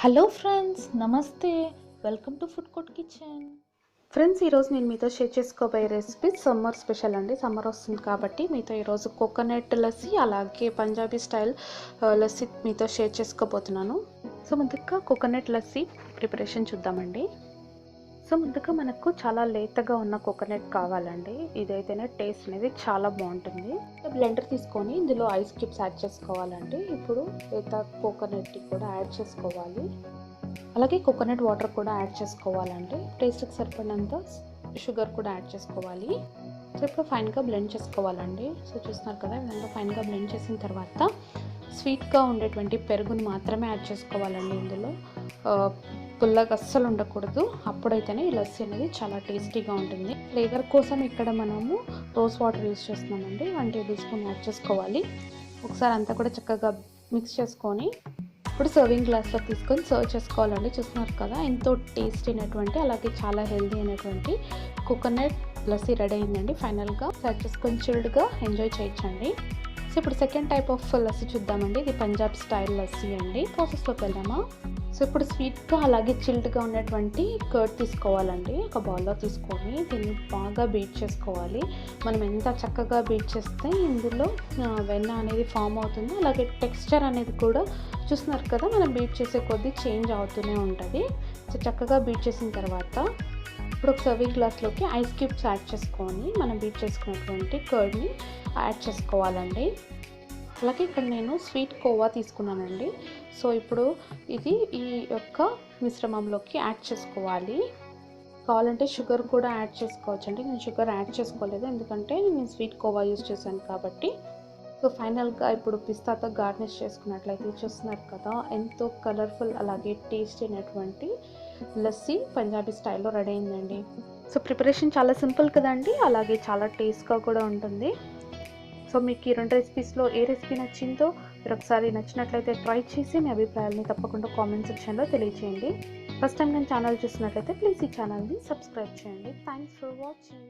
Hello friends, నమస్తే. Welcome to food court kitchen. Friends, ఈరోజు నేను మీతో షేర్ చేసుకోబోయే రెసిపీ సమ్మర్ స్పెషల్ అండి. సమ్మర్ వస్తుంది కాబట్టి మీతో ఈరోజు కోకోనట్ లస్సీ అలాగే పంజాబీ స్టైల్ లస్సీ మీతో షేర్ చేసుకోబోతున్నాను. సో ముందుగా కోకోనట్ లస్సీ ప్రిపరేషన్ చూద్దామండి. సో ముందుగా మనకు చాలా లేతగా ఉన్న కోకోనట్ కావాలండి. ఇదైతేనే టేస్ట్ అనేది చాలా బాగుంటుంది. బ్లెండర్ తీసుకొని ఇందులో ఐస్ క్యూబ్స్ యాడ్ చేసుకోవాలండి. ఇప్పుడు లేత కోకోనట్ కూడా యాడ్ చేసుకోవాలి. అలాగే కోకోనట్ వాటర్ కూడా యాడ్ చేసుకోవాలండి. టేస్ట్కి సరిపడినంత షుగర్ కూడా యాడ్ చేసుకోవాలి. సో ఇప్పుడు ఫైన్గా బ్లెండ్ చేసుకోవాలండి. సో చూస్తున్నారు కదా, విధంగా ఫైన్గా బ్లెండ్ చేసిన తర్వాత స్వీట్గా ఉండేటువంటి పెరుగును మాత్రమే యాడ్ చేసుకోవాలండి. ఇందులో పుల్లగా అస్సలు ఉండకూడదు. అప్పుడైతేనే ఈ లస్సీ అనేది చాలా టేస్టీగా ఉంటుంది. ఫ్లేవర్ కోసం ఇక్కడ మనము రోజ్ వాటర్ యూస్ చేస్తున్నామండి. 1 టేబుల్ స్పూన్ యాడ్ చేసుకోవాలి. ఒకసారి అంతా కూడా చక్కగా మిక్స్ చేసుకొని ఇప్పుడు సర్వింగ్ గ్లాస్లో తీసుకొని సర్వ్ చేసుకోవాలండి. చూస్తున్నారు కదా, ఎంతో టేస్టీ అయినటువంటి అలాగే చాలా హెల్దీ అయినటువంటి కోకోనట్ లస్సీ రెడీ అయిందండి. ఫైనల్గా సర్వ్ చేసుకొని చిల్డ్గా ఎంజాయ్ చేయొచ్చండి. సో ఇప్పుడు సెకండ్ టైప్ ఆఫ్ లస్సీ చూద్దామండి. ఇది పంజాబ్ స్టైల్ లస్సీ అండి. ప్రాసెస్లోకి వెళ్దామా. సో ఇప్పుడు స్వీట్గా అలాగే చిల్డ్గా ఉన్నటువంటి కర్డ్ తీసుకోవాలండి. ఒక బౌల్లో తీసుకొని దీన్ని బాగా బీట్ చేసుకోవాలి. మనం ఎంత చక్కగా బీట్ చేస్తే ఇందులో వెన్న అనేది ఫామ్ అవుతుంది. అలాగే టెక్స్చర్ అనేది కూడా చూస్తున్నారు కదా, మనం బీట్ చేసే కొద్దీ చేంజ్ అవుతూనే ఉంటుంది. సో చక్కగా బీట్ చేసిన తర్వాత ఇప్పుడు ఒక సర్వింగ్ గ్లాస్లోకి ఐస్ క్యూబ్స్ యాడ్ చేసుకొని మనం బీట్ చేసుకున్నటువంటి కర్డ్ని యాడ్ చేసుకోవాలండి. అలాగే ఇక్కడ నేను స్వీట్ కోవా తీసుకున్నానండి. సో ఇప్పుడు ఇది ఈ యొక్క మిశ్రమంలోకి యాడ్ చేసుకోవాలి. కావాలంటే షుగర్ కూడా యాడ్ చేసుకోవచ్చు అండి. నేను షుగర్ యాడ్ చేసుకోలేదు, ఎందుకంటే నేను స్వీట్ కోవా యూజ్ చేశాను కాబట్టి. సో ఫైనల్గా ఇప్పుడు పిస్తాతో గార్నిష్ చేసుకున్నట్లయితే చూస్తున్నారు కదా, ఎంతో కలర్ఫుల్ అలాగే టేస్ట్ అయినటువంటి లస్సీ పంజాబీ స్టైల్లో రెడీ అయిందండి. సో ప్రిపరేషన్ చాలా సింపుల్ కదండి, అలాగే చాలా టేస్ట్గా కూడా ఉంటుంది. సో మీకు ఈ 2 రెసిపీస్లో ఏ రెసిపీ నచ్చిందో మీరు ఒకసారి నచ్చినట్లయితే ట్రై చేసి మీ అభిప్రాయాలని తప్పకుండా కామెంట్ సెక్షన్లో తెలియచేయండి. ఫస్ట్ టైం నేను ఛానల్ చూసినట్లయితే ప్లీజ్ ఈ ఛానల్ని సబ్స్క్రైబ్ చేయండి. Thanks for watching.